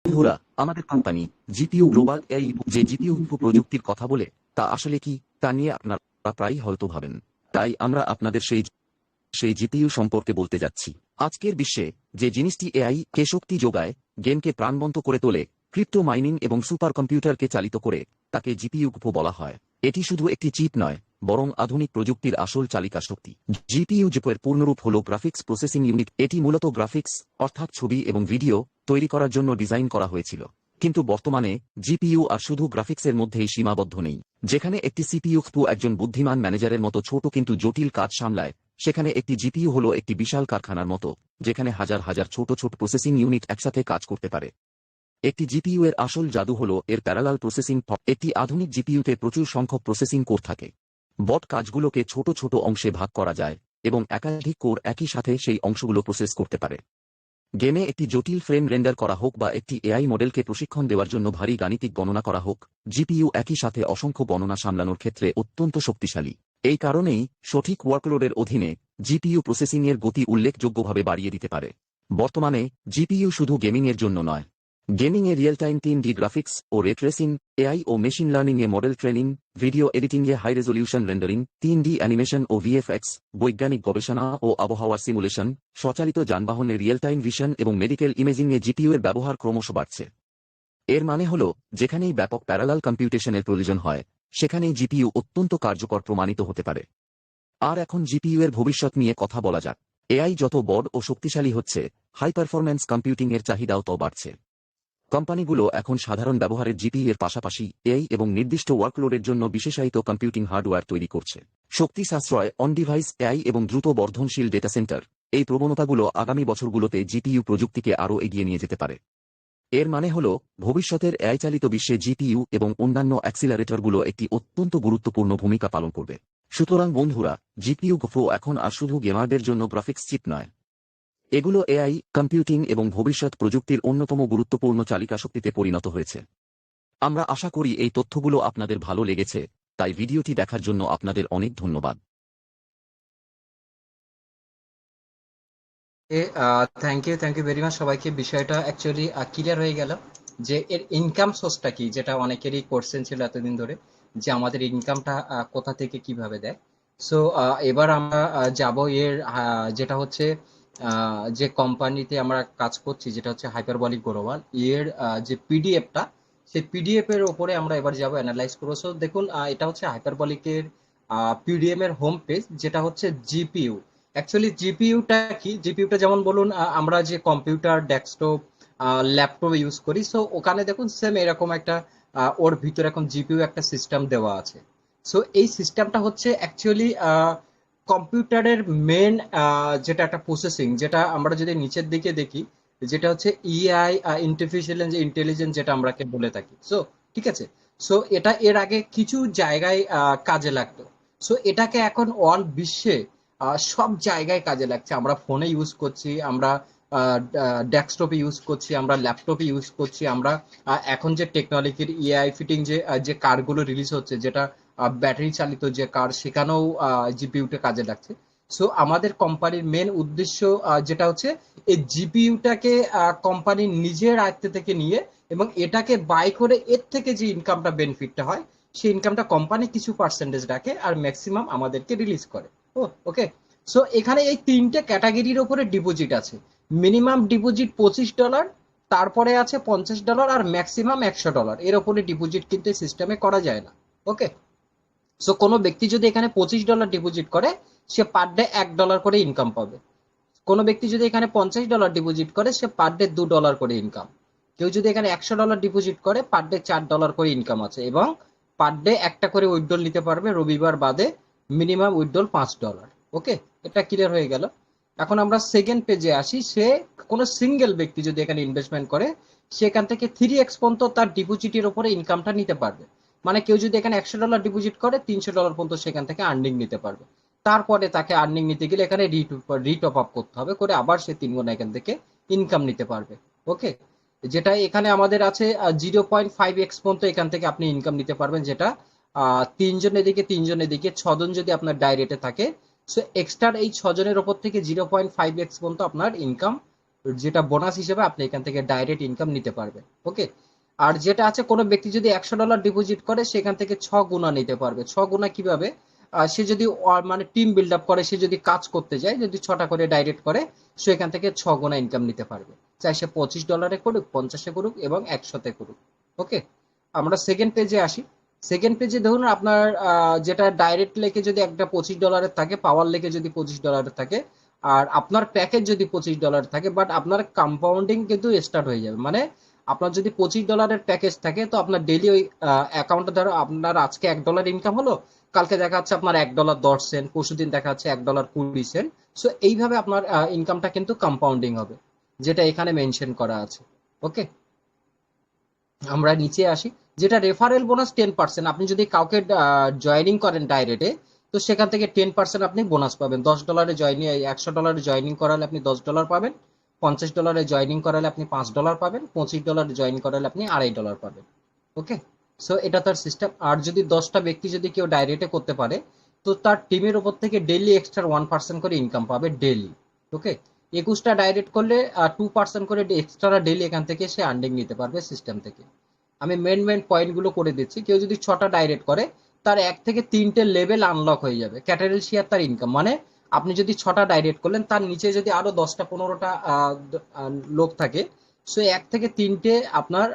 বন্ধুরা, আমাদের company GPU global AI যে জিপিইউ প্রযুক্তির কথা বলে তা আসলে কি তা নিয়ে আপনারা প্রায়ই হয়তো ভাবেন। তাই আমরা আপনাদের সেই জিপিইউ সম্পর্কে বলতে যাচ্ছি। আজকের বিশ্বে যে জিনিসটি এআই কে শক্তি যোগায়, গেমকে প্রাণবন্ত করে তোলে, ক্রিপ্টো মাইনিং এবং সুপার কম্পিউটারকে চালিত করে, তাকে জিপিইউ বলা হয়। এটি শুধু একটি চিপ নয়, বরং আধুনিক প্রযুক্তির আসল চালিকা শক্তি। জিপিইউ এর পূর্ণরূপ হল গ্রাফিক্স প্রসেসিং ইউনিট। এটি মূলত গ্রাফিক্স অর্থাৎ ছবি এবং ভিডিও তৈরি করার জন্য ডিজাইন করা হয়েছিল। কিন্তু বর্তমানে জিপিইউ আর শুধু গ্রাফিক্সের মধ্যেই সীমাবদ্ধ নেই। যেখানে একটি সিপিইউ একজন বুদ্ধিমান ম্যানেজারের মতো ছোট কিন্তু জটিল কাজ সামলায়, সেখানে একটি জিপিইউ হল একটি বিশাল কারখানার মতো, যেখানে হাজার হাজার ছোট ছোট প্রসেসিং ইউনিট একসাথে কাজ করতে পারে। একটি জিপিইউ এর আসল জাদু হল এর প্যারালাল প্রসেসিং। একটি আধুনিক জিপিইউতে প্রচুর সংখ্যক প্রসেসিং কোর থাকে। বট কাজগুলোকে ছোট ছোট অংশে ভাগ করা যায় এবং একাধিক কোর একই সাথে সেই অংশগুলো প্রসেস করতে পারে। গেমে একটি জটিল ফ্রেম রেন্ডার করা হোক বা একটি এআই মডেলকে প্রশিক্ষণ দেওয়ার জন্য ভারী গাণিতিক গণনা করা হোক, জিপিইউ একই সাথে অসংখ্য গণনা সামলানোর ক্ষেত্রে অত্যন্ত শক্তিশালী। এই কারণেই সঠিক ওয়ার্কলোডের অধীনে জিপিইউ প্রসেসিংয়ের গতি উল্লেখযোগ্যভাবে বাড়িয়ে দিতে পারে। বর্তমানে জিপিইউ শুধু গেমিংয়ের জন্য নয়, গেমিংয়ে রিয়েল টাইম 3D গ্রাফিক্স ও রে ট্রেসিং, এআই ও মেশিন লার্নিংয়ে মডেল ট্রেনিং, ভিডিও এডিটিংয়ে high resolution rendering, 3D animation ও ভিএফএক্স, বৈজ্ঞানিক গবেষণা ও আবহাওয়ার সিমুলেশন, স্বচালিত যানবাহনে রিয়েল টাইম ভিশন এবং মেডিকেল ইমেজিংয়ে জিপিইউ এর ব্যবহার ক্রমশ বাড়ছে। এর মানে হল, যেখানেই ব্যাপক প্যারালাল কম্পিউটেশনের প্রয়োজন হয়, সেখানেই জিপিইউ অত্যন্ত কার্যকর প্রমাণিত হতে পারে। আর এখন জিপিইউ এর ভবিষ্যৎ নিয়ে কথা বলা যাক। এআই যত বড় ও শক্তিশালী হচ্ছে, হাই পারফরম্যান্স কম্পিউটিং এর চাহিদাও তো বাড়ছে। কোম্পানিগুলো এখন সাধারণ ব্যবহারের জিপিইউ এর পাশাপাশি এআই এবং নির্দিষ্ট ওয়ার্কলোডের জন্য বিশেষায়িত কম্পিউটিং হার্ডওয়্যার তৈরি করছে। শক্তি সাশ্রয়, অন ডিভাইস এআই এবং দ্রুত বর্ধনশীল ডেটা সেন্টার, এই প্রবণতাগুলো আগামী বছরগুলোতে জিপিইউ প্রযুক্তিকে আরও এগিয়ে নিয়ে যেতে পারে। এর মানে হল, ভবিষ্যতের এআই চালিত বিশ্বে জিপিইউ এবং অন্যান্য অ্যাক্সিলারেটরগুলো একটি অত্যন্ত গুরুত্বপূর্ণ ভূমিকা পালন করবে। সুতরাং বন্ধুরা, জিপিইউ এখন আর শুধু গেমারদের জন্য গ্রাফিক্স চিপ নয়, এগুলো এআই, কম্পিউটিং এবং ভবিষ্যৎ প্রযুক্তির অন্যতম গুরুত্বপূর্ণ চালিকা শক্তিতে পরিণত হয়েছে। আমরা আশা করি এই তথ্যগুলো আপনাদের ভালো লেগেছে, তাই ভিডিওটি দেখার জন্য আপনাদের অনেক ধন্যবাদ। থ্যাংক ইউ ভেরি মাচ সবাইকে। বিষয়টা অ্যাকচুয়ালি ক্লিয়ার হয়ে গেল যে এর ইনকাম সোর্সটা কি, যেটা অনেকেরই কোশ্চেন ছিল এতদিন ধরে, যে আমাদের ইনকামটা কোথা থেকে কিভাবে দেয়। সো এবার আমরা যাব এর যেটা হচ্ছে যে কোম্পানিতে আমরা কাজ করছি, যেটা হচ্ছে হাইপারবলিক গ্লোবাল, এর যে পিডিএফটা, সেই পিডিএফ এর উপরে আমরা এবার যাব, অ্যানালাইজ করবো। সো দেখুন, এটা হচ্ছে হাইপারবলিকের পিডিএম এর হোম পেজ, যেটা হচ্ছে জিপিইউ। অ্যাকচুয়ালি জিপিইউটা কি, জিপিইউটা যেমন বলুন আমরা যে কম্পিউটার, ডেস্কটপ, ল্যাপটপ ইউজ করি, সো ওখানে দেখুন সেম এরকম একটা ওর ভিতরে এখন জিপিইউ একটা সিস্টেম দেওয়া আছে। সো এই সিস্টেমটা হচ্ছে অ্যাকচুয়ালি কম্পিউটারের মেন যেটা একটা প্রসেসিং, যেটা আমরা যদি নিচের দিকে দেখি, যেটা হচ্ছে ইআই, আর্টিফিশিয়াল ইন্টেলিজেন্স, যেটা আমরা বলে থাকি। সো ঠিক আছে, সো এটা এর আগে কিছু জায়গায় কাজে লাগতো। সো এটাকে এখন অল বিশ্বে সব জায়গায় কাজে লাগছে। আমরা ফোনে ইউজ করছি, আমরা ডেস্কটপে ইউজ করছি, আমরা ল্যাপটপে ইউজ করছি, আমরা এখন যে টেকনোলজির এআই ফিটিং যে কারগুলো রিলিজ হচ্ছে, যেটা ব্যাটারি চালিত যে কার, সেখানেও জিপিইউটা কাজে লাগছে। সো আমাদের কোম্পানির মেন উদ্দেশ্য যেটা হচ্ছে এই জিপিইউটাকে কোম্পানির নিজের আয়ত্ত থেকে নিয়ে এবং এটাকে বাই করে এর থেকে যে ইনকামটা, বেনিফিটটা হয়, সেই ইনকামটা কোম্পানি কিছু পার্সেন্টেজ রাখে আর ম্যাক্সিমাম আমাদেরকে রিলিজ করে। ওকে। সো এখানে এই তিনটে ক্যাটাগরির উপরে ডিপোজিট আছে। মিনিমাম ডিপোজিট $25, তারপরে আছে $50 আর ম্যাক্সিমাম $100। এর উপরে ডিপোজিট কিন্তু সিস্টেমে করা যায় না। ওকে। সো কোনো ব্যক্তি যদি এখানে $25 ডিপোজিট করে, সে পার ডে $1 করে ইনকাম পাবে। কোনো ব্যক্তি যদি এখানে $50 ডিপোজিট করে, সে পার ডে $2 করে ইনকাম। কেউ যদি এখানে $100 ডিপোজিট করে, পার ডে $4 করে ইনকাম আছে এবং পার ডে একটা করে উইথড্রল নিতে পারবে রবিবার বাদে, মিনিমাম উইথড্রল $5। ওকে, এটা ক্লিয়ার হয়ে গেল। এখন আমরা সেকেন্ড পেজে আসি। সে কোনো সিঙ্গেল ব্যক্তি যদি এখানে ইনভেস্টমেন্ট করে, সেখান থেকে 3x পর্যন্ত তার ডিপোজিটের উপরে ইনকামটা নিতে পারবে। মানে কেউ যদি এখানে $100 ডিপোজিট করে, $300 পর্যন্ত সেখান থেকে আর্নিং নিতে পারবে। তারপরে তাকে আর্নিং নিতে গেলে এখানে রিটপ আপ করতে হবে, করে আবার সে 3 গুণ এখান থেকে ইনকাম নিতে পারবে। ওকে, যেটা এখানে আমাদের আছে 0.5x পর্যন্ত এখান থেকে আপনি ইনকাম নিতে পারবেন, যেটা তিনজন এদিকে, তিনজন এদিকে, 6 জন যদি আপনার ডাইরেক্টে থাকে, সো এক্সট্রা এই 6 জনের ওপর থেকে 0.5x পর্যন্ত আপনার ইনকাম যেটা বোনাস হিসেবে আপনি এখান থেকে ডাইরেক্ট ইনকাম নিতে পারবেন। ওকে, আর যেটা আছে কোনো ব্যক্তি যদি $100 ডিপোজিট করে সেখান থেকে 6 গুণা নিতে পারবে। 6 গুণা কিভাবে? সে যদি মানে টিম বিল্ড আপ করে, সে যদি কাজ করতে যায়, যদি 6টা করে ডাইরেক্ট করে, সে এখান থেকে 6 গুণা ইনকাম নিতে পারবে। চাই সে $25 করুক, 50-এ করুক এবং 100-তে করুক। ওকে, আমরা সেকেন্ড পেজে আসি। সেকেন্ড পেজে ধরুন আপনার যেটা ডাইরেক্ট লেকে যদি একটা $25 থাকে, পাওয়ার লেকে যদি $25 থাকে, আর আপনার প্যাকেজ যদি $25 থাকে, বাট আপনার কম্পাউন্ডিং কিন্তু স্টার্ট হয়ে যাবে। মানে আপনার যদি $25 প্যাকেজ থাকে, তো আপনার ডেইলি ওই অ্যাকাউন্টে ধরো আপনার আজকে $1 ইনকাম হলো, কালকে দেখা যাচ্ছে আপনার $1.10, পরশুদিন দেখা যাচ্ছে $1.20। সো এইভাবে আপনার ইনকামটা কিন্তু কম্পাউন্ডিং হবে, যেটা এখানে মেনশন করা আছে। ওকে, আমরা নিচে আসি। যেটা রেফারেল বোনাস 10%, আপনি যদি কাউকে জয়েনিং করেন ডাইরেক্টে, তো সেখান থেকে 10% আপনি বোনাস পাবেন। $10 জয়নিং, $100 জয়নিং করালে আপনি $10 পাবেন, $50 জয়নিং করালে আপনি $5 পাবেন, $25 জয়েন করালে আপনি $2.5 পাবেন। ওকে, সো এটা তার সিস্টেম। আর যদি 10টা ব্যক্তি যদি কেউ ডাইরেক্টে করতে পারে, তো তার টিমের উপর থেকে ডেইলি এক্সট্রা 1% করে ইনকাম পাবে ডেইলি। ওকে, 21টা ডাইরেক্ট করলে 2% করে এক্সট্রা ডেইলি এখান থেকে সে আর্নিং নিতে পারবে সিস্টেম থেকে। আমি মেন পয়েন্টগুলো করে দিচ্ছি। কেউ যদি 6টা ডাইরেক্ট করে, তার 1 থেকে 3টে লেভেল আনলক হয়ে যাবে। ক্যাটারেল শেয়ার তার ইনকাম, মানে আপনি যদি 6টা ডাইরেক্ট করলেন, তার নিচে যদি আরো 10টা 15টা লোক থাকে, সো 1 থেকে 3টে আপনার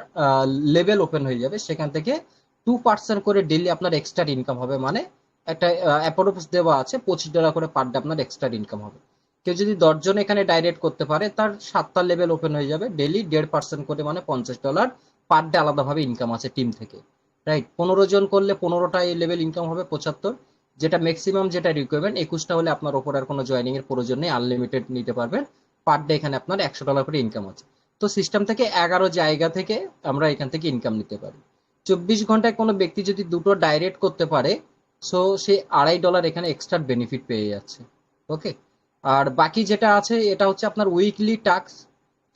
লেভেল ওপেন হয়ে যাবে। সেখান থেকে 2% করে ডেইলি আপনার এক্সট্রা ইনকাম হবে। মানে একটা অ্যাপ্রোচ দেওয়া আছে, $25 করে পার ডে আপনার এক্সট্রা ইনকাম হবে। কেউ যদি 10জন এখানে ডাইরেক্ট করতে পারে, তার 7টা লেভেল ওপেন হয়ে যাবে ডেইলি 1.5% করে, মানে $50 পার ডে আলাদাভাবে ইনকাম আছে টিম থেকে। রাইট, 15জন করলে 15টা লেভেল ইনকাম হবে 75, যেটা ম্যাক্সিমাম, যেটা রিকোয়ারমেন্ট। 21টা হলে আপনার ওপর আর কোনো জয়নিং এর প্রয়োজন নেই, আনলিমিটেড নিতে পারবেন। পার ডে এখানে আপনার $100 করে ইনকাম আছে। তো সিস্টেম থেকে 11 জায়গা থেকে আমরা এখান থেকে ইনকাম নিতে পারি। 24 ঘন্টায় কোনো ব্যক্তি যদি দুটো ডাইরেক্ট করতে পারে, সো সে $2.5 এখানে এক্সট্রা বেনিফিট পেয়ে যাচ্ছে। ওকে, আর বাকি যেটা আছে এটা হচ্ছে আপনার উইকলি টাস্ক,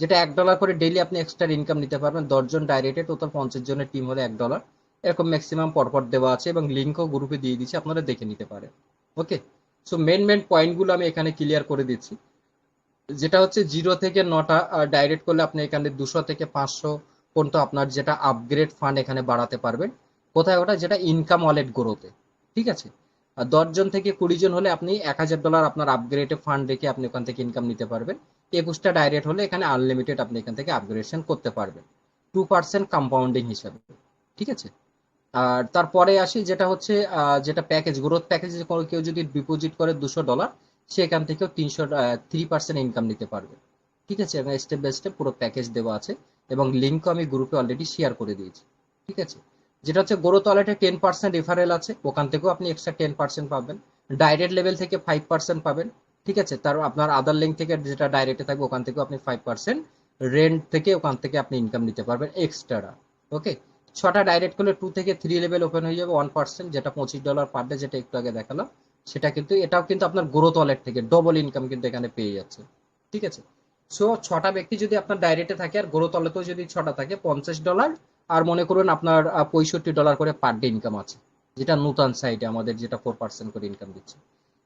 যেটা $1 করে ডেইলি আপনি এক্সট্রা ইনকাম নিতে পারবেন। 10জন ডাইরেক্টে টোটাল 50 জনের টিম হলে $1, এরকম ম্যাক্সিমাম পরপর দেওয়া আছে এবং লিঙ্কও গ্রুপে দিয়ে দিচ্ছি, আপনারা দেখে নিতে পারেন। ওকে, সো মেন পয়েন্টগুলো আমি এখানে ক্লিয়ার করে দিচ্ছি। যেটা হচ্ছে 0 থেকে 9টা ডাইরেক্ট করলে আপনি এখানে 200 থেকে 500 পর্যন্ত আপনার যেটা আপগ্রেড ফান্ড এখানে বাড়াতে পারবেন। কোথায়? ওটা যেটা ইনকাম ওয়ালেট গ্রোতে। ঠিক আছে, আর 10জন থেকে 20জন হলে আপনি $1000 আপনার আপগ্রেডে ফান্ড রেখে আপনি ওখান থেকে ইনকাম নিতে পারবেন। 21টা ডাইরেক্ট হলে এখানে আনলিমিটেড আপনি এখান থেকে আপগ্রেডেশন করতে পারবেন 2% কম্পাউন্ডিং হিসাবে। ঠিক আছে, আর তারপরে আসি যেটা হচ্ছে যেটা প্যাকেজ, গ্রোথ প্যাকেজে কেউ যদি ডিপোজিট করে $200, সে এখান থেকেও 3% ইনকাম নিতে পারবে। ঠিক আছে, এবং স্টেপ বাই স্টেপ পুরো প্যাকেজ দেওয়া আছে এবং লিঙ্কও আমি গ্রুপে অলরেডি শেয়ার করে দিয়েছি। ঠিক আছে, যেটা হচ্ছে গ্রোথ ওয়ালেটে 10% রেফারেল আছে, ওখান থেকেও আপনি এক্সট্রা 10% পাবেন। ডাইরেক্ট লেভেল থেকে 5% পাবেন। ঠিক আছে, তার আপনার আদার লিঙ্ক থেকে যেটা ডাইরেক্টে থাকবে ওখান থেকেও আপনি 5%, রেন্ট থেকে ওখান থেকে আপনি ইনকাম নিতে পারবেন এক্সট্রা। ওকে, 6টা ডাইরেক্ট করলে 2 থেকে 3 লেভেল ওপেন হয়ে যাবে 1%, যেটা $25 পার ডে, যেটা একটু আগে দেখালাম। সেটা কিন্তু, এটাও কিন্তু আপনার গ্রোথ ওয়ালেট থেকে ডবল ইনকাম কিন্তু এখানে পেয়ে যাচ্ছে। ঠিক আছে, সো 6টা ব্যক্তি যদি আপনার ডাইরেক্টে থাকে আর গ্রোথ ওয়ালেটেও যদি 6টা থাকে, $50, আর মনে করুন আপনার $65 করে পার ডে ইনকাম আছে, যেটা নতুন সাইটে আমাদের যেটা 4% করে ইনকাম দিচ্ছে।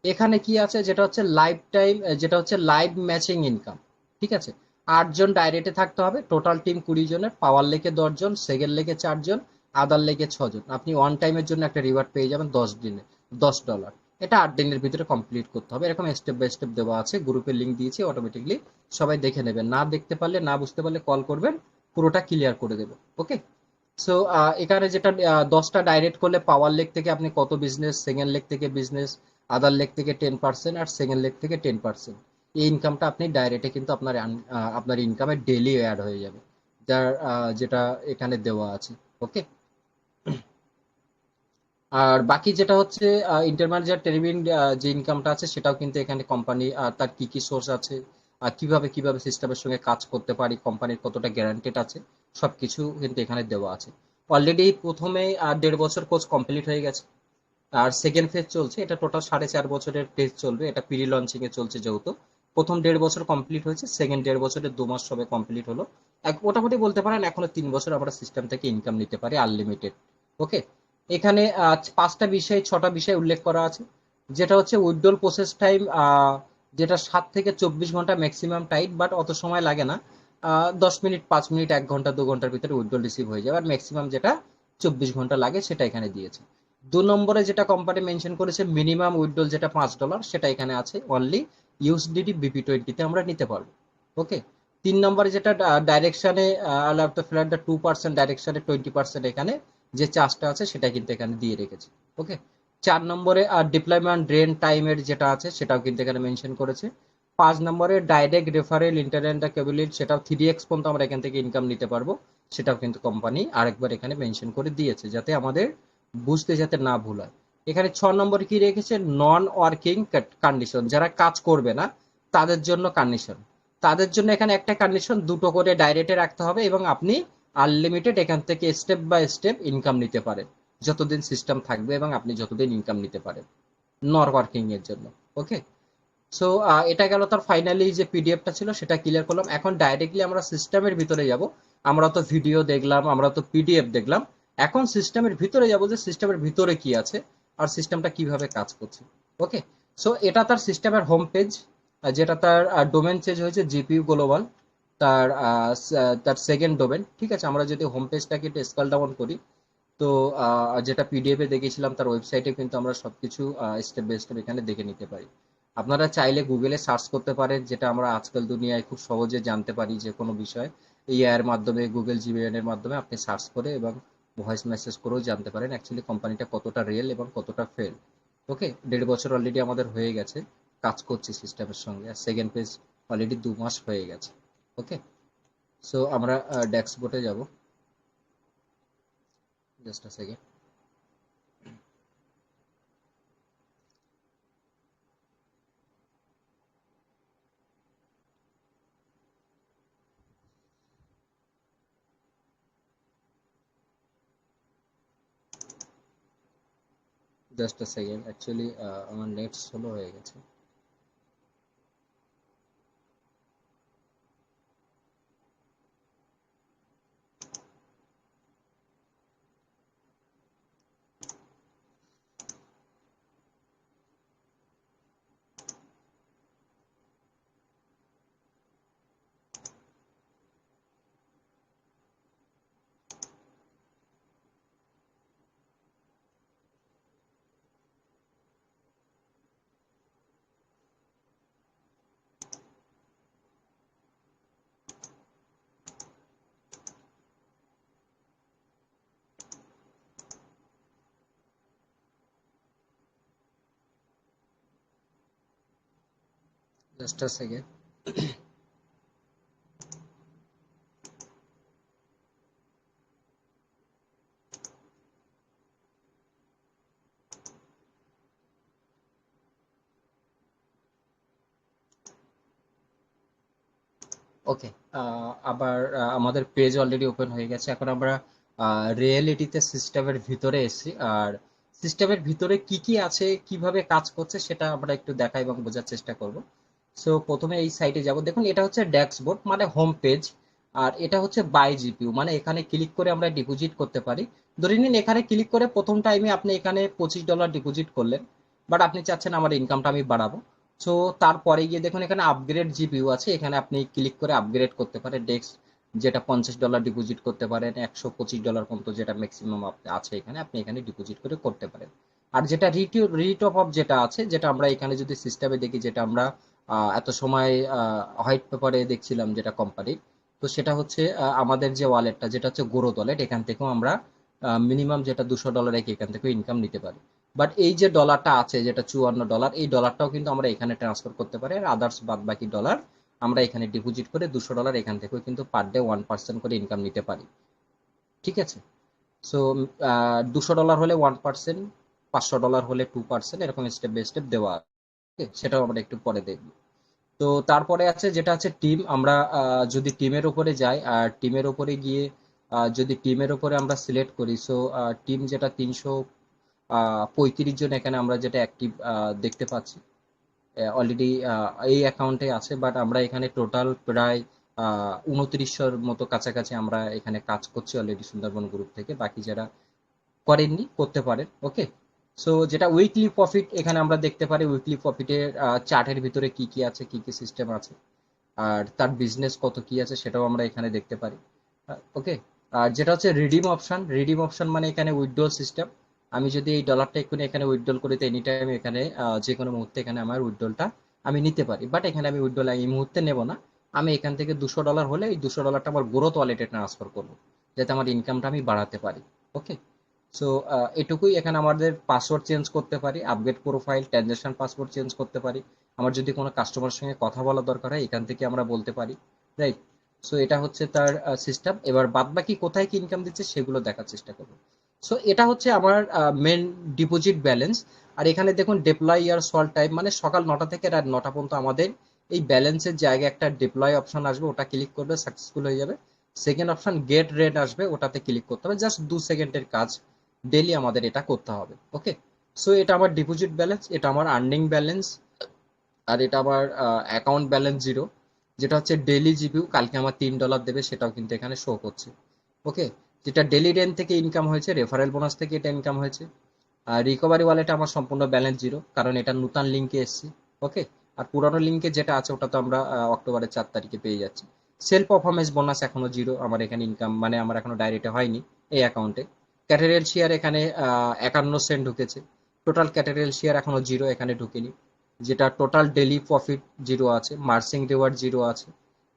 এখানে কি আছে? যেটা হচ্ছে লাইফ টাইম, যেটা হচ্ছে লাইভ ম্যাচিং ইনকাম। ঠিক আছে, 8জন ডাইরেক্টে থাকতে হবে, টোটাল টিম 20 জনের, পাওয়ার লেকে 10জন, সেকেন্ড লেকে 4জন, আদার লেকে 6জন। আপনি ওয়ান টাইমের জন্য একটা রিওয়ার্ড পেয়ে যাবেন 10 দিনে $10। এটা 8 দিনের ভিতরে কমপ্লিট করতে হবে। এরকম স্টেপ বাই স্টেপ দেওয়া আছে, গ্রুপে লিঙ্ক দিয়েছি, অটোমেটিকলি সবাই দেখে নেবেন। না দেখতে পারলে, না বুঝতে পারলে কল করবেন, পুরোটা ক্লিয়ার করে দেবো। ওকে, সো এখানে যেটা 10টা ডাইরেক্ট করলে পাওয়ার লেগ থেকে আপনি কত বিজনেস, সেকেন্ড লেগ থেকে বিজনেস, আদার লেগ থেকে 10%, আর সেকেন্ড লেগ থেকে 10%, এই ইনকামটা আপনি ডাইরেক্টে কিন্তু আপনার আপনার ইনকামে ডেলি অ্যাড হয়ে যাবে, যার যেটা এখানে দেওয়া আছে। ওকে, আর বাকি যেটা হচ্ছে ইন্টারম্যানেজার টেলিভিশন, যে ইনকামটা আছে সেটাও কিন্তু এখানে কোম্পানি তার কি কি সোর্স আছে, আর কিভাবে কিভাবে সিস্টেমের সঙ্গে কাজ করতে পারি, কোম্পানির কতটা গ্যারান্টেড আছে, সবকিছু কিন্তু এখানে দেওয়া আছে। অলরেডি প্রথমে 1.5 বছর কোর্স কমপ্লিট হয়ে গেছে, আর সেকেন্ড ফেজ চলছে। এটা টোটাল 4.5 বছরের ফেজ চলবে, এটা প্রি লঞ্চিং এ চলছে। যেহেতু প্রথম 1.5 বছর কমপ্লিট হয়েছে, সেকেন্ড 1.5 বছরের 2 মাস সবে কমপ্লিট হলো। মোটামুটি বলতে পারেন এখনো 3 বছর আমরা সিস্টেম থেকে ইনকাম নিতে পারি আনলিমিটেড। ওকে, এখানে 5টা বিষয় 6টা বিষয় উল্লেখ করা আছে। যেটা হচ্ছে উইথড্রল প্রসেস টাইম যেটা 7 থেকে 24 ঘন্টা ম্যাক্সিমাম টাইট, বাট অত সময় লাগে না। 10 মিনিট, 5 মিনিট, 1 ঘন্টা, 2 ঘন্টার ভিতরে উইথড্রল রিসিভ হয়ে যাবে। আর ম্যাক্সিমাম যেটা 24 ঘন্টা লাগে সেটা এখানে দিয়েছে। 2 নম্বরে যেটা কোম্পানি মেনশন করেছে মিনিমাম উইথড্রল যেটা $5, সেটা এখানে আছে অনলি ইউএসডিটি BP20 তে আমরা নিতে পারবো। ওকে। 3 নম্বরে যেটা ডাইরেকশনে অ্যালাউ টু ফ্ল্যাট দ্য 2%, ডাইরেকশনে 20% এখানে যে চার্জটা আছে সেটা কিন্তু এখানে দিয়ে রেখেছে। ওকে। 4 নম্বরে ডিপ্লয়মেন্ট ড্রেন টাইমের যেটা আছে সেটাও কিন্তু এখানে মেনশন করেছে। 5 নম্বরে ডাইরেক্ট রেফারেল ইন্টারনেট কেবিলিটি, সেটাও 3x পর্যন্ত আমরা এখান থেকে ইনকাম নিতে পারবো। সেটাও কিন্তু কোম্পানি আরেকবার এখানে মেনশন করে দিয়েছে, যাতে আমাদের বুঝতে যাতে না ভুল হয়। এখানে 6 নম্বরে কি রেখেছে, নন ওয়ার্কিং কন্ডিশন, যারা কাজ করবে না তাদের জন্য কন্ডিশন। তাদের জন্য এখানে একটা কন্ডিশন, দুটো করে ডাইরেক্টে রাখতে হবে এবং আপনি আনলিমিটেড এখান থেকে স্টেপ বাই স্টেপ ইনকাম নিতে পারেন যতদিন সিস্টেম থাকবে এবং আপনি যতদিন ইনকাম নিতে পারেন নন ওয়ার্কিং এর জন্য। ওকে। সো এটা গেল তার ফাইনালি যে পিডিএফটা ছিল সেটা ক্লিয়ার করলাম। এখন ডাইরেক্টলি আমরা সিস্টেমের ভিতরে যাব। আমরা তো ভিডিও দেখলাম, আমরা তো পিডিএফ দেখলাম, এখন সিস্টেমের ভিতরে যাব যে সিস্টেমের ভিতরে কি আছে আর সিস্টেমটা কিভাবে কাজ করছে। ওকে। সো এটা তার সিস্টেমের হোম পেজ, যেটা তার ডোমেন চেঞ্জ হয়েছে জিপিইউ গ্লোবাল, তার তার সেকেন্ড ডোমেন। ঠিক আছে, আমরা যদি হোম পেজটাকে একটু স্ক্রল ডাউন করি, তো যেটা পিডিএফ এ দেখেছিলাম তার ওয়েবসাইটে কিন্তু আমরা সবকিছু স্টেপ বাই স্টেপ এখানে দেখে নিতে পারি। আপনারা চাইলে গুগলে সার্চ করতে পারেন, যেটা আমরা আজকাল দুনিয়ায় খুব সহজে জানতে পারি যে কোনো বিষয়। এআই এর মাধ্যমে, গুগল জিমিনি এর মাধ্যমে আপনি সার্চ করে এবং ভয়েস মেসেজ করেও জানতে পারেন অ্যাকচুয়ালি কোম্পানিটা কতটা রিয়েল এবং কতটা ফেল। ওকে। 1.5 বছর অলরেডি আমাদের হয়ে গেছে কাজ করছি সিস্টেমের সঙ্গে, আর সেকেন্ড পেজ অলরেডি 2 মাস হয়ে গেছে। ওকে। সো আমরা ড্যাশবোর্ডে যাব, জাস্ট আ সেকেন্ড। জাস্ট আ সেকেন্ড, অ্যাকচুয়ালি আমার নেট স্লো হয়ে গেছে। জাস্ট আ সেকেন্ড। ওকে। আবার আমাদের পেজ অলরেডি ওপেন হয়ে গেছে। এখন আমরা রিয়েলিটিতে সিস্টেমের ভিতরে এসেছি, আর সিস্টেমের ভিতরে কি কি আছে, কিভাবে কাজ করছে সেটা আমরা একটু দেখা এবং বোঝার চেষ্টা করব। সো প্রথমে এই সাইটে যাব। দেখুন, এটা হচ্ছে ড্যাশবোর্ড মানে হোম পেজ, আর এটা হচ্ছে বাই জিপিইউ মানে এখানে ক্লিক করে আমরা ডিপোজিট করতে পারি। ধরে নিন এখানে ক্লিক করে প্রথম টাইমে আপনি এখানে $25 ডিপোজিট করলেন, বাট আপনি চাচ্ছেন আমার ইনকামটা আমি বাড়াবো। সো তারপরে গিয়ে দেখুন এখানে আপগ্রেড জিপিইউ আছে, এখানে আপনি ক্লিক করে আপগ্রেড করতে পারেন ডেস্ক, যেটা $50 ডিপোজিট করতে পারেন, $125 পর্যন্ত যেটা ম্যাক্সিমাম আছে এখানে, আপনি এখানে ডিপোজিট করে করতে পারেন। আর যেটা রিটপ অফ যেটা আছে, যেটা আমরা এখানে যদি সিস্টেমে দেখি, যেটা আমরা এত সময় হোয়াইট পেপারে দেখছিলাম যেটা কোম্পানির, তো সেটা হচ্ছে আমাদের যে ওয়ালেটটা যেটা হচ্ছে গ্রোথ ওয়ালেট, এখান থেকেও আমরা মিনিমাম যেটা $200 এখান থেকে ইনকাম নিতে পারি। বাট এই যে ডলারটা আছে যেটা $54, এই ডলারটাও কিন্তু আমরা এখানে ট্রান্সফার করতে পারি, আর আদার্স বাদ বাকি ডলার আমরা এখানে ডিপোজিট করে $200 এখান থেকেও কিন্তু পার ডে 1% করে ইনকাম নিতে পারি। ঠিক আছে। সো $200 হলে 1%, $500 হলে 2%, এরকম স্টেপ বাই স্টেপ দেওয়া আছে। সেটাও আমরা একটু পরে দেখব। তো তারপরে আছে যেটা আছে টিম। আমরা যদি টিমের উপরে যাই, আর টিমের উপরে গিয়ে যদি টিমের উপরে আমরা সিলেক্ট করি, সো টিম যেটা 335 জন এখানে আমরা যেটা অ্যাক্টিভ দেখতে পাচ্ছি অলরেডি এই অ্যাকাউন্টে আছে, বাট আমরা এখানে টোটাল প্রায় 2900-র মতো কাছাকাছি আমরা এখানে কাজ করছি অলরেডি সুন্দরবন গ্রুপ থেকে। বাকি যারা করেননি করতে পারেন। ওকে। সো যেটা উইকলি প্রফিট, এখানে আমরা দেখতে পারি উইকলি প্রফিটের চার্টের ভিতরে কি কি আছে, কি কি সিস্টেম আছে, আর তার বিজনেস কত কি আছে সেটাও আমরা এখানে দেখতে পারি। ওকে। আর যেটা হচ্ছে রিডিম অপশন, রিডিম অপশন মানে এখানে উইথড্রল সিস্টেম। আমি যদি এই ডলারটা এক্ষুনি এখানে উইথড্রল করি তো এনি টাইম এখানে যে কোনো মুহূর্তে এখানে আমার উইথড্রলটা আমি নিতে পারি, বাট এখানে আমি উইথড্রল এই মুহূর্তে নেব না। আমি এখান থেকে $200 হলে এই $200 আমার গ্রোথ ওয়ালেটে ট্রান্সফার করবো, যাতে আমার ইনকামটা আমি বাড়াতে পারি। ওকে। সো এটুকুই। এখানে আমাদের পাসওয়ার্ড চেঞ্জ করতে পারি, upgrade profile, transaction password change করতে পারি। আমার যদি কোনো কাস্টমারের সঙ্গে কথা বলা দরকার হয় এখান থেকে আমরা বলতে পারি, রাইট? সো এটা হচ্ছে তার সিস্টেম। এবার বাদ বাকি কোথায় কি ইনকাম দিচ্ছে সেগুলো দেখার চেষ্টা করবো। সো এটা হচ্ছে আমার মেন ডিপোজিট ব্যালেন্স। আর এখানে দেখুন ডিপ্লয় ইয়ার সল্ট টাইম, মানে সকাল 9টা থেকে রাত 9টা পর্যন্ত আমাদের এই ব্যালেন্সের জায়গায় একটা ডিপ্লয় অপশন আসবে, ওটা ক্লিক করলে সাকসেসফুল হয়ে যাবে। সেকেন্ড অপশন গেট রেট আসবে, ওটাতে ক্লিক করতে হবে, জাস্ট 2 সেকেন্ডের কাজ, ডেলি আমাদের এটা করতে হবে। ওকে। সো এটা আমার ডিপোজিট ব্যালেন্স, এটা আমার আর্নিং ব্যালেন্স, আর এটা আমার অ্যাকাউন্ট ব্যালেন্স জিরো। যেটা হচ্ছে ডেলি জিপিউ, কালকে আমার $3 দেবে সেটাও কিন্তু এখানে শো করছে। ওকে। যেটা ডেলি রেন্ট থেকে ইনকাম হয়েছে, রেফারেল বোনাস থেকে এটা ইনকাম হয়েছে। আর রিকভারি ওয়ালেটে আমার সম্পূর্ণ ব্যালেন্স জিরো, কারণ এটা নতুন লিঙ্কে এসেছি। ওকে। আর পুরানো লিঙ্কে যেটা আছে ওটা তো আমরা অক্টোবরের 4 তারিখে পেয়ে যাচ্ছি। সেল পারফরমেন্স বোনাস এখনো জিরো, আমার এখানে ইনকাম মানে আমার এখনো ডাইরেক্টে হয়নি এই অ্যাকাউন্টে। ক্যাটারিয়াল শেয়ার এখানে 51 সেন্ট ঢুকেছে। টোটাল ক্যাটারিয়াল শেয়ার এখনো জিরো, এখানে ঢুকেনি। যেটা টোটাল ডেলি প্রফিট জিরো আছে, মার্সিং রিওয়ার্ড জিরো আছে,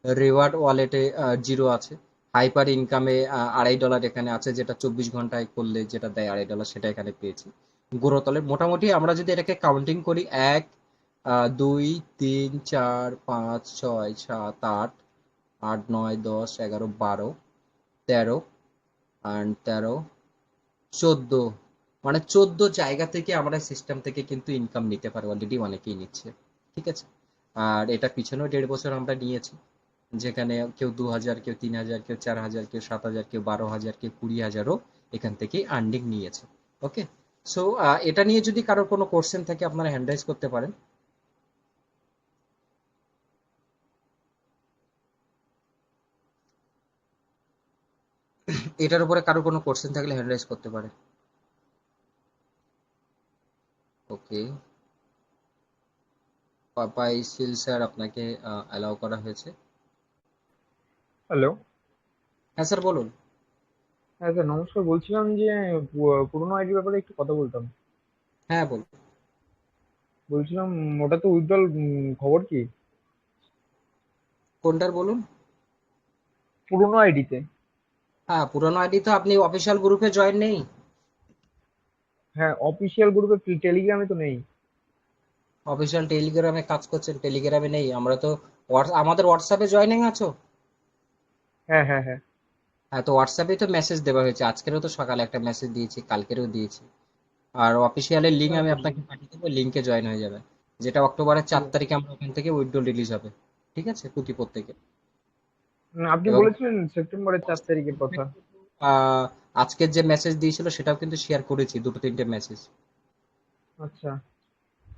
রিওয়ার্ড ওয়ালেটে জিরো আছে। হাইপার ইনকামে $2.5 এখানে আছে, যেটা 24 ঘন্টায় করলে যেটা দেয় $2.5 সেটা এখানে পেয়েছি। গ্রোথলে মোটামুটি আমরা যদি এটাকে কাউন্টিং করি, 1, 2, 3, 4, 5, 6, 7, 8, 8, 9, 10, 11, 12, 13, 14, মানে 14 জায়গা থেকে আমরা সিস্টেম থেকে কিন্তু ইনকাম নিতে পারি, অলরেডি অনেকেই নিচ্ছে। ঠিক আছে। আর এটা পিছনেও 1.5 বছর আমরা নিয়েছি, যেখানে কেউ 2,000, কেউ 3,000, কেউ 4,000, কেউ 7,000, কেউ 12,000, কেউ 20,000ও এখান থেকে আর্নিং নিয়েছে। ওকে। সো এটা নিয়ে যদি কারোর কোনো কোশ্চেন থাকে আপনারা হ্যান্ড রাইজ করতে পারেন। এটার উপরে কারোর কোনো কোশ্চেন থাকলে হ্যান্ড রাইজ করতে পারে। ওকে। পাপাই সিল স্যার, আপনাকে অ্যালাউ করা হয়েছে। হ্যালো। হ্যাঁ স্যার বলুন। হ্যাঁ স্যার, নমস্কার। বলছিলাম যে পুরোনো আইডির ব্যাপারে একটু কথা বলতাম। হ্যাঁ বলুন। বলছিলাম ওটা তো উইথড্রল, খবর কি? কোনটার বলুন? পুরোনো আইডিতে। হ্যাঁ, পুরোনো আইডি তো আপনি অফিসিয়াল গ্রুপে জয়েন নেই। হ্যাঁ, অফিসিয়াল গ্রুপে টেলিগ্রামে তো নেই। অফিসিয়াল টেলিগ্রামে কাজ করছেন, টেলিগ্রামে নেই। আমরা তো আমাদের হোয়াটসঅ্যাপে জয়েনিং আছো। হ্যাঁ, হ্যাঁ, হ্যাঁ। হ্যাঁ, তো হোয়াটসঅ্যাপে তো মেসেজ দেওয়া হয়েছে, আজকেরও তো সকালে একটা মেসেজ দিয়েছি, কালকেরও দিয়েছি। আর অফিসিয়ালের লিঙ্ক আমি আচ্ছা, আপনাকে পাঠিয়ে দেবো, লিঙ্কে জয়েন হয়ে যাবে। যেটা অক্টোবরের ঠিক 4 তারিখে আমরা ওখান থেকে উইথড্রল রিলিজ হবে। ঠিক আছে, প্রতিপদ থেকে। আপনি এবং বলেছিলেন সেপ্টেম্বরের 4 তারিখের কথা। আহ, আজকের যে মেসেজ দিয়েছিল সেটাও কিন্তু শেয়ার করেছি, দুটো তিনটে মেসেজ। আচ্ছা।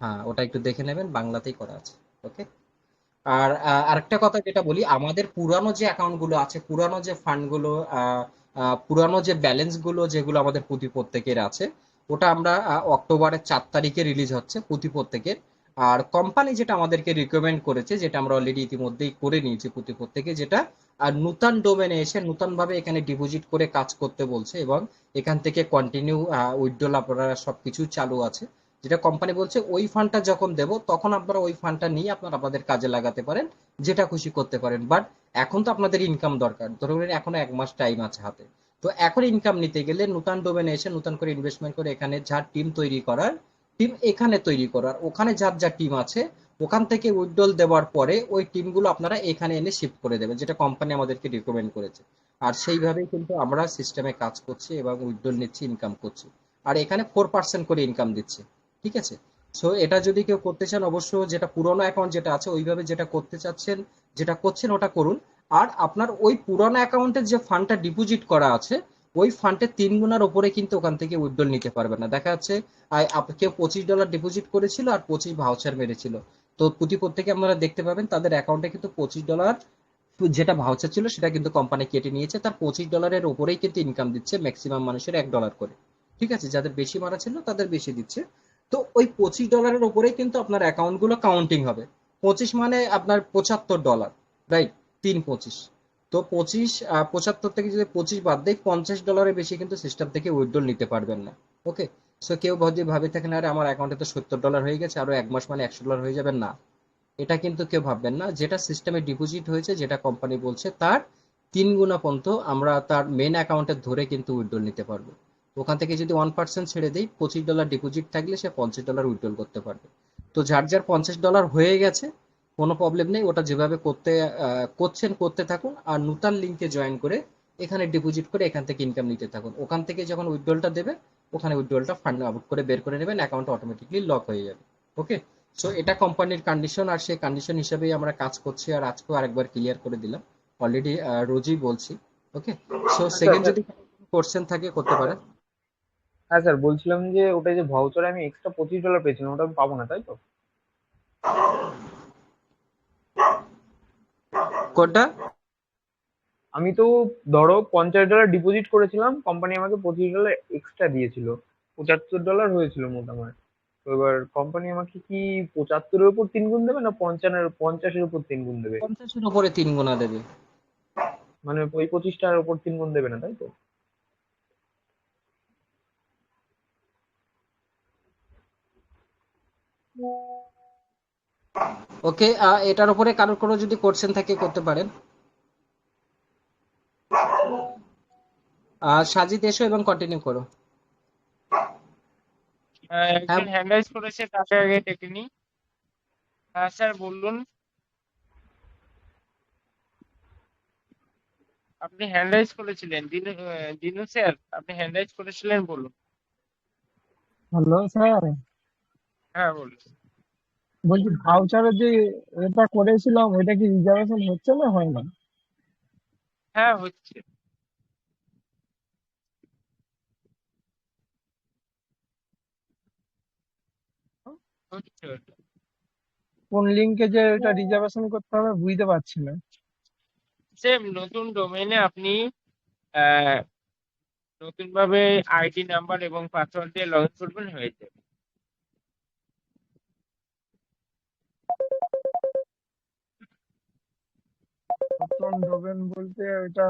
হ্যাঁ, ওটা একটু দেখে নেবেন, বাংলাতেই করা আছে। ওকে। আর আরেকটা কথা যেটা বলি, আমাদের পুরানো যে অ্যাকাউন্ট গুলো আছে, পুরানো যে ফান্ড গুলো, পুরানো যে ব্যালেন্স গুলো যেগুলো আমাদের প্রত্যেকের আছে, ওটা আমরা অক্টোবরের 4 তারিখে রিলিজ হচ্ছে প্রত্যেকের। আর কোম্পানি যেটা আমাদেরকে রিকমেন্ড করেছে, যেটা আমরা অলরেডি ইতিমধ্যেই করে নিয়েছি প্রত্যেকে, যেটা আর নতুন ডোমেনে এসে নতুন ভাবে এখানে ডিপোজিট করে কাজ করতে বলছে, এবং এখান থেকে কন্টিনিউ উইথড্রল আপনারা সবকিছু চালু আছে। যেটা কোম্পানি বলছে ওই ফান্ডটা যখন দেব তখন আপনারা ওই ফান্ডটা নিয়ে আপনারা আপনাদের কাজে লাগাতে পারেন, যেটা খুশি করতে পারেন। বাট এখন তো আপনাদের ইনকাম দরকার, ধরুন এখনো 1 মাস টাইম আছে হাতে। তো এখন ইনকাম নিতে গেলে নতুন ডোমেনে এসে নতুন করে ইনভেস্টমেন্ট করে এখানে যা টিম তৈরি করার, টিম এখানে তৈরি করার, ওখানে যার যা টিম আছে ওখান থেকে উইথড্রল দেওয়ার পরে ওই টিমগুলো আপনারা এখানে এনে শিফট করে দেবেন, যেটা কোম্পানি আমাদেরকে রিকমেন্ড করেছে। আর সেইভাবেই কিন্তু আমরা সিস্টেমে কাজ করছি এবং উইথড্রল নিচ্ছি, ইনকাম করছি। আর এখানে 4% করে ইনকাম দিচ্ছে। ঠিক আছে। সো এটা যদি কেউ করতে চান, অবশ্য যেটা পুরোনো অ্যাকাউন্ট যেটা আছে ওইভাবে যেটা করতে চাচ্ছেন, যেটা করছেন ওটা করুন। আর আপনার ওই পুরোনো অ্যাকাউন্টের যে ফান্ডটা ডিপোজিট করা আছে, ওই ফান্ডের 3 গুণার উপরে কিন্তু ওখান থেকে উইথড্রল নিতে পারবে না। দেখা যাচ্ছে কেউ $25 ডিপোজিট করেছিল আর 25 ভাউচার মেরেছিল। তো প্রত্যেকে আপনারা দেখতে পাবেন তাদের অ্যাকাউন্টে কিন্তু $25 যেটা ভাউচার ছিল সেটা কিন্তু কোম্পানি কেটে নিয়েছে, তার $25 উপরেই কিন্তু ইনকাম দিচ্ছে ম্যাক্সিমাম মানুষের $1 করে। ঠিক আছে, যাদের বেশি মারা ছিল তাদের বেশি দিচ্ছে। তো ওই $25 ওপরেই কিন্তু আপনার অ্যাকাউন্ট গুলো কাউন্টিং হবে। 25 মানে আপনার $75, রাইট? 3 25। তো 75 থেকে যদি 25 বাদ দেয়, $50 বেশি কিন্তু সিস্টেম থেকে উইথড্রল নিতে পারবেন না। ওকে। সো কেউ যদি ভাবে থাকেন আরে আমার অ্যাকাউন্টে তো $70 হয়ে গেছে, আরো 1 মাস মানে $100 হয়ে যাবে, না, এটা কিন্তু কেউ ভাববেন না। যেটা সিস্টেমে ডিপোজিট হয়েছে, যেটা কোম্পানি বলছে তার 3 গুণা পর্যন্ত আমরা তার মেন অ্যাকাউন্টে ধরে কিন্তু উইথড্রল নিতে পারবো। ওখান থেকে যদি 1% ছেড়ে দিই, $25 ডিপোজিট থাকলে সে $50 উইথড্রল করতে পারবে। তো যার যার $50 হয়ে গেছে, কোনো প্রবলেম নেই, ওটা যেভাবে করছেন করতে থাকুন, আর নতুন লিঙ্কে জয়েন করে এখানে ডিপোজিট করে এখান থেকে ইনকাম নিতে থাকুন। ওখান থেকে যখন উইথড্রলটা দেবে, ওখানে উইথড্রলটা ফান্ড আউট করে বের করে নেবেন, অ্যাকাউন্ট অটোমেটিকলি লক হয়ে যাবে। ওকে। সো এটা কোম্পানির কন্ডিশন, আর সেই কন্ডিশন হিসেবেই আমরা কাজ করছি, আর আজকেও আরেকবার ক্লিয়ার করে দিলাম। অলরেডি রোজই বলছি। ওকে। সো আচ্ছা সেকেন্ড স্যার। যদি কোশ্চেন থাকে করতে পারেন। হ্যাঁ স্যার, বলছিলাম যে ওটা যে ভাউচারে আমি এক্সট্রা $25 পেয়েছিলাম, ওটা আমি পাবো না তাই তো? কোনটা? আমি তো ধরো $50 ডিপোজিট করেছিলাম, কোম্পানি আমাকে $25 এক্সট্রা দিয়েছিল, $75 হয়েছিল মোট আমার। তো এবার কোম্পানি আমাকে কি 75-এর উপর 3 গুণ দেবে, না 50-এর উপর 3 গুণ দেবে? 50-এর উপরে 3 গুণা দেবে। মানে ওই 25টার উপর 3 গুণ দেবে না তাই তো? ওকে। এটার উপরে কারোর কোনো যদি কোশ্চেন থাকে করতে পারেন। সাজিদ এসো এবং কন্টিনিউ করো। হ্যাঁ। একজন হ্যান্ড রাইজ করেছে, তাকে আগে ডেকে নিই। হ্যাঁ স্যার বলুন। আপনি হ্যান্ড রাইজ করেছিলেন দিনু স্যার, আপনি হ্যান্ড রাইজ করেছিলেন, বলুন। হ্যালো স্যার, হ্যাঁ বলুন। বলছি ভাউচারের যে এটা করেছিলাম ওইটা কি রিজার্ভেশন হচ্ছে না হয় না? হ্যাঁ হচ্ছে। হচ্ছে ওটা। কোন লিঙ্কে যে এটা রিজার্ভেশন করতে হবে বুঝতে পারছি না। সেম নতুন ডোমেইনে আপনি আহ, নতুন ভাবে আইডি নাম্বার এবং পাসওয়ার্ড দিয়ে লগ ইন করবেন, হয়ে যাবে। নতুন ডোমেন বলতে ওইটা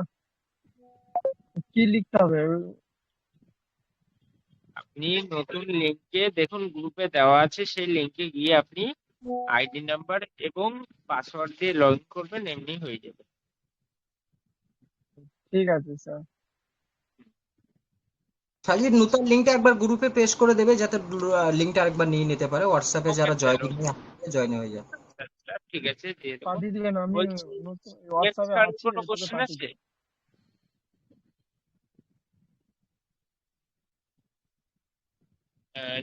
কি লিখতে হবে? আপনি নতুন লিঙ্কে দেখুন, গ্রুপে দেওয়া আছে, সেই লিঙ্কে গিয়ে আপনি আইডি নাম্বার এবং পাসওয়ার্ড দিয়ে লগ ইন করবেন, এমনি হয়ে যাবে। ঠিক আছে স্যার। সাজিদ নতুন লিঙ্কটা একবার গ্রুপে পেস্ট করে দেবে, যাতে লিঙ্কটা আরেকবার নিয়ে নিতে পারে, হোয়াটসঅ্যাপে ওকে যারা স্যার, জয়েনিং ওকে। নেই জয়েন হয়ে যায়। ঠিক আছে, দিয়ে দেবো। পাঠিয়ে দিবেন, আমি বলছি, নতুন নেক্সট হোয়াটসঅ্যাপে কারোর আছে, কোনো এটাতে কোশ্চেন পাঠিয়ে আছে? দিন।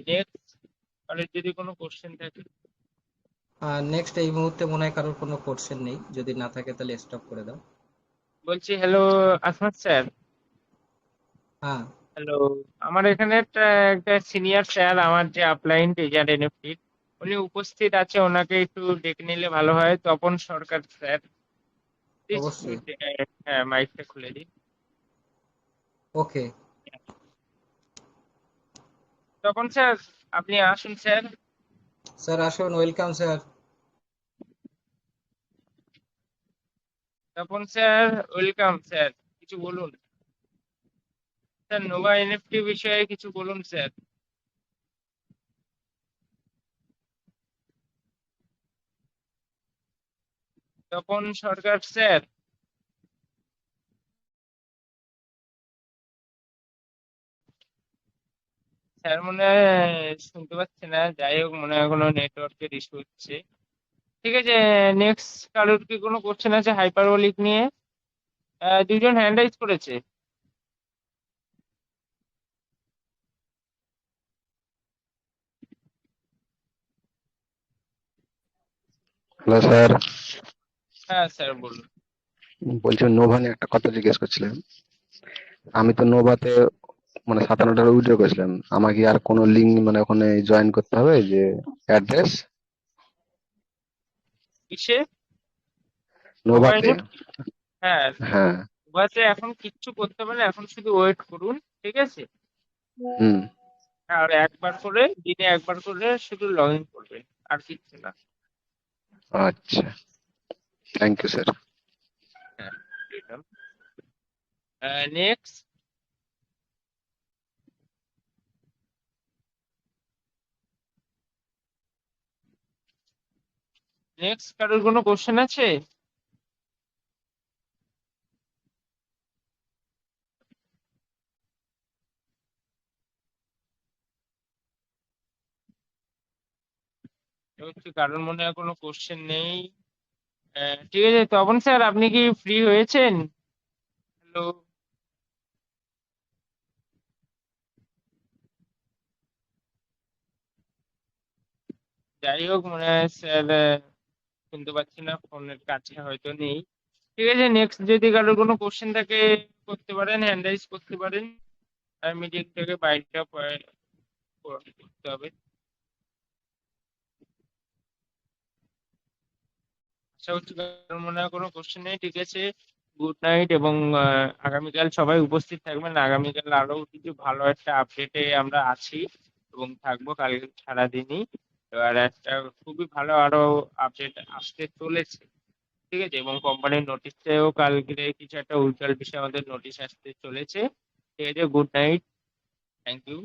নেক্সট কারোর যদি কোনো কোশ্চেন থাকে। নেক্সট এই মুহূর্তে মনে হয় কারোর কোনো কোশ্চেন নেই, যদি না থাকে তাহলে স্টপ করে দাও। বলছি, হ্যালো আসমাত স্যার। হ্যাঁ। হ্যালো। আমার এখানে একটা সিনিয়র স্যার, আমার যে আপলাইন টিজার এনএফটি, উনি উপস্থিত আছে, ওনাকে একটু ডেকে নিলে ভালো হয়। তপন সরকার স্যার, প্লিজ অবশ্যই। হ্যাঁ মাইকটা খুলে দিন। ওকে। তপন স্যার, আপনি আসুন স্যার। স্যার আসুন, welcome sir. Tapan sir, welcome sir. কিছু বলুন স্যার, নোভা এনএফটি বিষয়ে কিছু বলুন স্যার। তপন সরকার স্যার। স্যার মনে হয় শুনতে পাচ্ছে না, যাই হোক, মনে হয় কোনো নেটওয়ার্কের ইস্যু হচ্ছে। ঠিক আছে, নেক্সট কারোর কি কোনো কোশ্চেন আছে হাইপারবলিক নিয়ে? দুজন হ্যান্ড রাইজ করেছে। হ্যালো স্যার, হ্যাঁ স্যার বলুন। বলছি নোভা নিয়ে একটা কথা জিজ্ঞেস করছিলাম। আমি তো নোভাতে মানে 57টার উইথড্র করেছিলাম, আমাকে আর কোনো লিঙ্ক মানে ওখানে জয়েন করতে হবে যে অ্যাড্রেস কিসে? মোবাইল নোভাতে? নিফটি? হ্যাঁ। হ্যাঁ। মোবাইলে এখন কিচ্ছু করতে হবে না, এখন শুধু ওয়েট করুন, ঠিক আছে? হুম। আর একবার করে দিনে একবার করে শুধু লগ ইন করবেন, আর কিচ্ছু না। আচ্ছা, থ্যাংক ইউ স্যার। হ্যাঁ, নেক্সট। নেক্সট কারোর কোনো কোশ্চেন আছে? হচ্ছে কারোর মনে হয় কোনো কোশ্চেন নেই। ঠিক আছে, তপন স্যার আপনি কি ফ্রি হয়েছেন? হ্যালো। যাই হোক, মনে হয় স্যার শুনতে পাচ্ছি না, ফোনের কাছে হয়তো নেই। ঠিক আছে, নেক্সট যদি কারোর কোনো কোশ্চেন থাকে করতে পারেন, হ্যান্ড রাইজ করতে পারেন। আর মিটিং থেকে বাইরটা করতে হবে। আশা করছি কারোর মনে হয় কোনো কোশ্চেন নেই। ঠিক আছে, গুড নাইট। এবং আগামীকাল সবাই উপস্থিত থাকবেন। আগামীকাল আরো কিছু ভালো একটা আপডেটে আমরা আছি এবং থাকবো কাল সারাদিনই। এবার একটা খুবই ভালো আরো আপডেট আসতে চলেছে। ঠিক আছে, এবং কোম্পানির নোটিশটাও কালকে কিছু একটা উজ্জ্বল বিষয়ে আমাদের নোটিশ আসতে চলেছে। ঠিক আছে, গুড নাইট, থ্যাংক ইউ।